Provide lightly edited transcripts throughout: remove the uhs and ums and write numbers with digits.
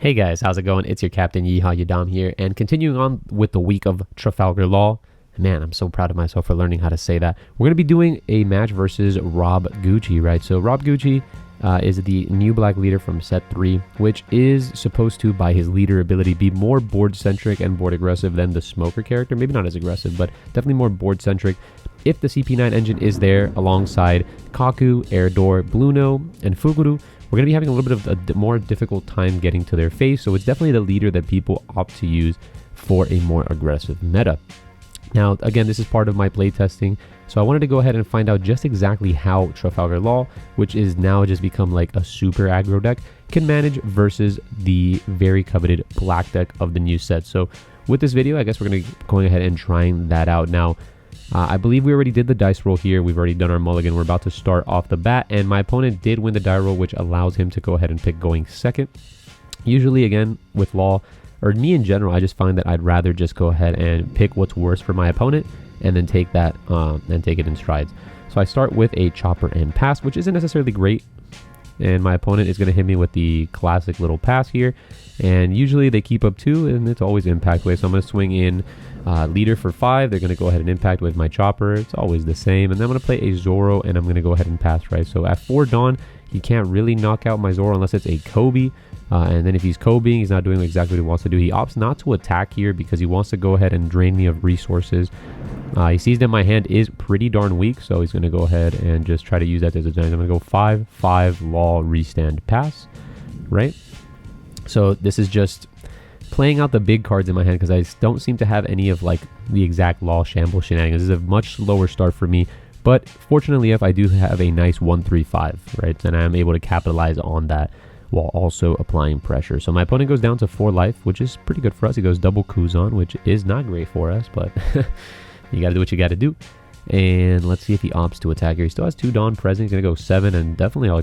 Hey guys, how's it going? It's your Captain Yeehaw Yadam here, and continuing on with the week of Trafalgar Law. Man, I'm so proud of myself for learning how to say that. We're going to be doing a match versus Rob Gucci, right? So Rob Gucci is the new black leader from set 3, which is supposed to, by his leader ability, be more board-centric and board-aggressive than the Smoker character. Maybe not as aggressive, but definitely more board-centric. If the CP9 engine is there alongside Kaku, Erdor, Bluno, and Fuguru, we're going to be having a little bit of a more difficult time getting to their face, so it's definitely the leader that people opt to use for a more aggressive meta. Now, again, this is part of my playtesting, so I wanted to go ahead and find out just exactly how Trafalgar Law, which is now just become like a super aggro deck, can manage versus the very coveted black deck of the new set. So with this video, I guess we're going to be going ahead and trying that out. Now, I believe we already did the dice roll here. We've already done our mulligan. We're about to start off the bat, and my opponent did win the die roll, which allows him to go ahead and pick going second. Usually, again, with Law, or me in general, I just find that I'd rather just go ahead and pick what's worse for my opponent and then take that and take it in strides. So I start with a chopper and pass, which isn't necessarily great, and my opponent is going to hit me with the classic little pass here, and usually they keep up 2, and it's always impact wave. So I'm going to swing in leader for 5. They're going to go ahead and impact with my chopper. It's always the same. And then I'm going to play a Zoro, and I'm going to go ahead and pass, right? So at 4 Dawn, he can't really knock out my Zoro unless it's a Kobe. And then if he's Kobeing, he's not doing exactly what he wants to do. He opts not to attack here because he wants to go ahead and drain me of resources. He sees that my hand is pretty darn weak, so he's going to go ahead and just try to use that as a giant. I'm going to go 5-5 Law restand pass, right? So this is just playing out the big cards in my hand because I don't seem to have any of like the exact Law shamble shenanigans. This is a much slower start for me, but fortunately if I do have a nice 1-3-5, right, and I am able to capitalize on that while also applying pressure. So my opponent goes down to 4 life, which is pretty good for us. He goes double Kuzan, which is not great for us, but you gotta do what you gotta do. And let's see if he opts to attack here. He still has 2 Dawn present. He's gonna go 7, and definitely I'll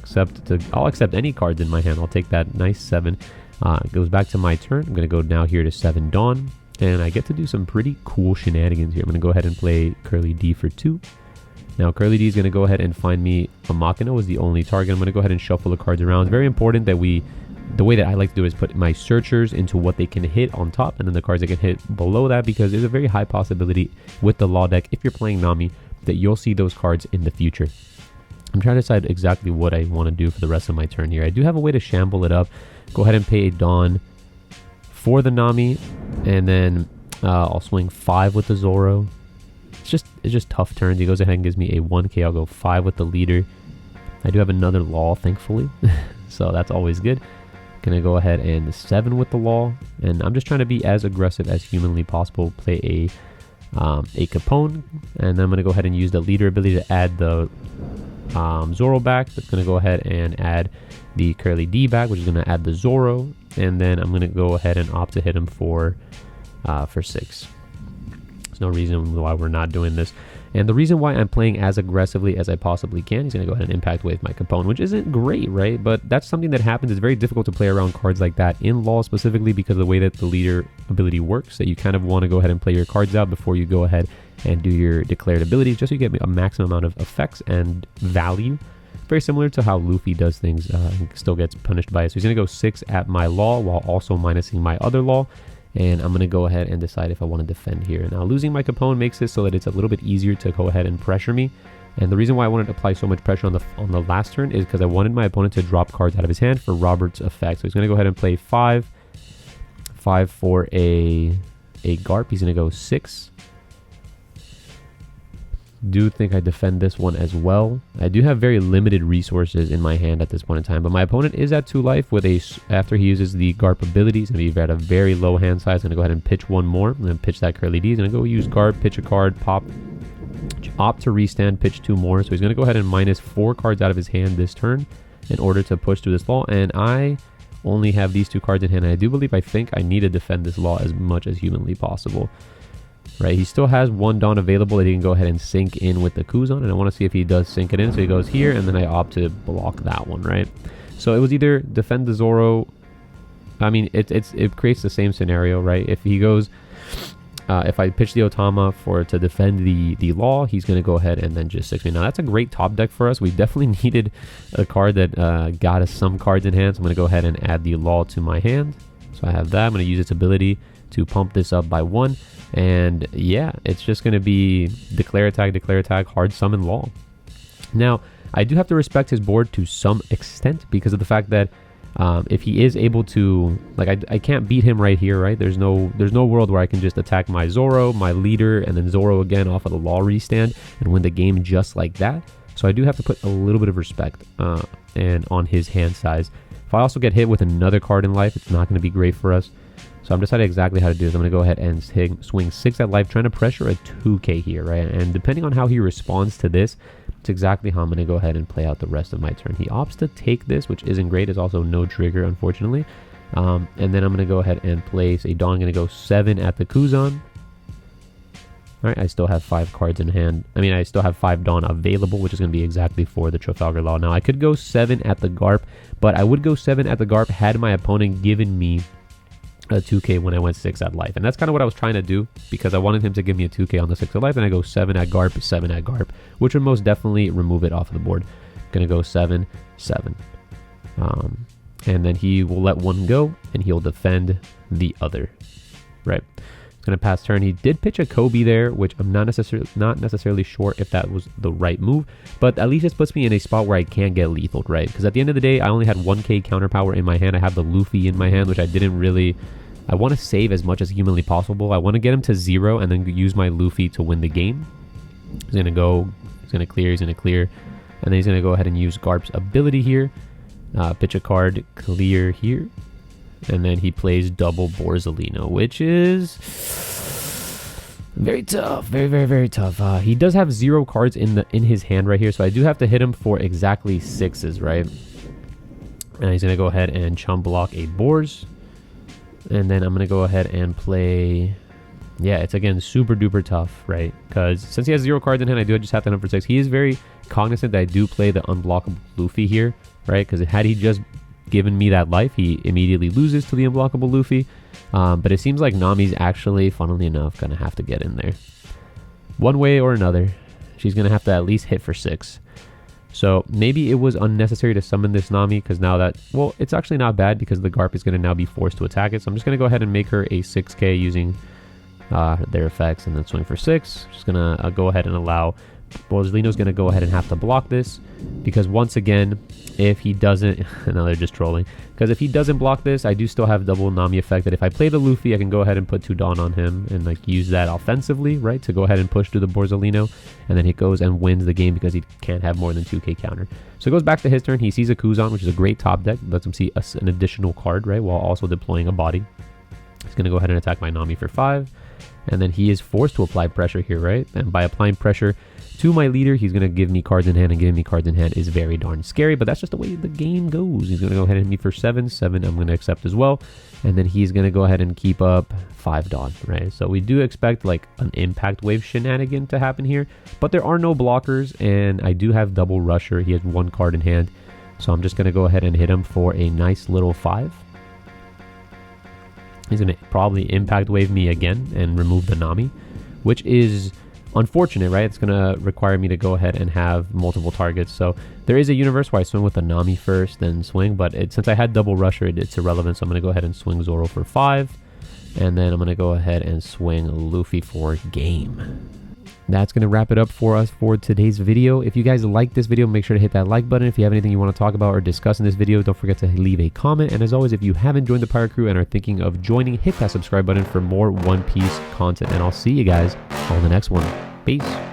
accept any cards in my hand. I'll take that nice 7. It goes back to my turn. I'm going to go now here to 7 Dawn, and I get to do some pretty cool shenanigans here. I'm going to go ahead and play Curly D for 2. Now, Curly D is going to go ahead and find me a Makino as the only target. I'm going to go ahead and shuffle the cards around. It's very important that the way that I like to do it is put my searchers into what they can hit on top, and then the cards that can hit below that, because there's a very high possibility with the Law deck, if you're playing Nami, that you'll see those cards in the future. I'm trying to decide exactly what I want to do for the rest of my turn here. I do have a way to shamble it up. Go ahead and pay a Dawn for the Nami, and then I'll swing 5 with the Zoro. It's just tough turns. He goes ahead and gives me a 1k. I'll go 5 with the leader. I do have another Law, thankfully, so that's always good. Gonna go ahead and 7 with the Law, and I'm just trying to be as aggressive as humanly possible. Play a Capone, and then I'm gonna go ahead and use the leader ability to add the Zoro back. That's going to go ahead and add the Curly D back, which is going to add the Zoro, and then I'm going to go ahead and opt to hit him for 6. There's no reason why we're not doing this, and the reason why I'm playing as aggressively as I possibly can, he's going to go ahead and impact with my Capone, which isn't great, right? But that's something that happens. It's very difficult to play around cards like that in Law, specifically because of the way that the leader ability works, that you kind of want to go ahead and play your cards out before you go ahead and do your declared abilities, just so you get a maximum amount of effects and value. Very similar to how Luffy does things, and still gets punished by it. So he's going to go 6 at my Law while also minusing my other Law, and I'm going to go ahead and decide if I want to defend here. Now, losing my Capone makes it so that it's a little bit easier to go ahead and pressure me, and the reason why I wanted to apply so much pressure on the last turn is because I wanted my opponent to drop cards out of his hand for Robert's effect. So he's going to go ahead and play 5 for a Garp. He's going to go 6. Do think I defend this one as well. I do have very limited resources in my hand at this point in time, but my opponent is at 2 life with after he uses the Garp ability. He's going to be at a very low hand size. I'm going to go ahead and pitch one more. I'm going to pitch that Curly D. He's going to go use Garp, pitch a card, pop, opt to restand, pitch 2 more. So he's going to go ahead and minus 4 cards out of his hand this turn in order to push through this Law, and I only have these 2 cards in hand, and I think I need to defend this Law as much as humanly possible. Right, he still has 1 Dawn available that he can go ahead and sink in with the Kuzan, and I want to see if he does sink it in. So he goes here, and then I opt to block that one, right? So it was either defend the Zoro. I mean, it creates the same scenario, right? If he goes, if I pitch the Otama to defend the Law, he's going to go ahead and then just 6 me. Now that's a great top deck for us. We definitely needed a card that got us some cards in hand. So I'm going to go ahead and add the Law to my hand. So I have that. I'm going to use its ability to pump this up by 1. And yeah, it's just going to be declare attack, hard summon Law. Now, I do have to respect his board to some extent because of the fact that if he is able to, like, I can't beat him right here, right? There's no world where I can just attack my Zoro, my leader, and then Zoro again off of the Law restand and win the game just like that. So I do have to put a little bit of respect and on his hand size. If I also get hit with another card in life, it's not going to be great for us. So I'm deciding exactly how to do this. I'm going to go ahead and swing 6 at life, trying to pressure a 2k here, right? And depending on how he responds to this, it's exactly how I'm going to go ahead and play out the rest of my turn. He opts to take this, which isn't great. It's also no trigger, unfortunately. And then I'm going to go ahead and place a Dawn. I'm going to go 7 at the Kuzan. All right, I still have 5 cards in hand. I mean, I still have 5 Dawn available, which is going to be exactly for the Trafalgar Law. Now, I could go 7 at the Garp, but I would go 7 at the Garp had my opponent given me a 2k when I went 6 at life. And that's kind of what I was trying to do because I wanted him to give me a 2k on the 6 at life. And I go 7 at Garp, 7 at Garp, which would most definitely remove it off of the board. Going to go 7, 7. And then he will let one go and he'll defend the other. Right. He's going to pass turn. He did pitch a Kobe there, which I'm not necessarily sure if that was the right move, but at least this puts me in a spot where I can't get lethal, right? Because at the end of the day, I only had 1k counter power in my hand. I have the Luffy in my hand, which I didn't really... I want to save as much as humanly possible. I want to get him to 0 and then use my Luffy to win the game. He's going to go, he's going to clear, and then he's going to go ahead and use Garp's ability here. Pitch a card, clear here. And then he plays double Borzolino, which is very tough. Very tough. He does have 0 cards in his hand right here, so I do have to hit him for exactly 6s, right? And he's going to go ahead and chum block a Borz. And then I'm going to go ahead and play... Yeah, it's again super duper tough, right? Because since he has 0 cards in hand, I do just have to hit him for 6. He is very cognizant that I do play the unblockable Luffy here, right? Because had he just given me that life, he immediately loses to the unblockable Luffy. But it seems like Nami's actually, funnily enough, going to have to get in there. One way or another, she's going to have to at least hit for 6. So maybe it was unnecessary to summon this Nami because now that, well, it's actually not bad because the Garp is going to now be forced to attack it. So I'm just going to go ahead and make her a 6k using their effects and then swing for 6. Just going to go ahead and allow Borzolino's going to go ahead and have to block this because once again, if he doesn't, no, they're just trolling. Because if he doesn't block this, I do still have double Nami effect that if I play the Luffy, I can go ahead and put 2 Dawn on him and like use that offensively, right? To go ahead and push through the Borzolino. And then he goes and wins the game because he can't have more than 2k counter. So it goes back to his turn. He sees a Kuzan, which is a great top deck. Lets him see an additional card, right? While also deploying a body. He's going to go ahead and attack my Nami for 5. And then he is forced to apply pressure here, right? And by applying pressure to my leader, he's going to give me cards in hand, and giving me cards in hand is very darn scary, but that's just the way the game goes. He's going to go ahead and hit me for 7. 7 I'm going to accept as well. And then he's going to go ahead and keep up 5 Dawn, right? So we do expect like an impact wave shenanigan to happen here, but there are no blockers, and I do have double Rusher. He has 1 card in hand. So I'm just going to go ahead and hit him for a nice little 5. He's going to probably impact wave me again and remove the Nami, which is unfortunate, right? It's going to require me to go ahead and have multiple targets. So there is a universe where I swing with the Nami first, then swing. But since I had double Rusher, it's irrelevant. So I'm going to go ahead and swing Zoro for 5. And then I'm going to go ahead and swing Luffy for game. That's going to wrap it up for us for today's video. If you guys like this video, make sure to hit that like button. If you have anything you want to talk about or discuss in this video, don't forget to leave a comment. And as always, if you haven't joined the Pirate Crew and are thinking of joining, hit that subscribe button for more One Piece content. And I'll see you guys on the next one. Peace.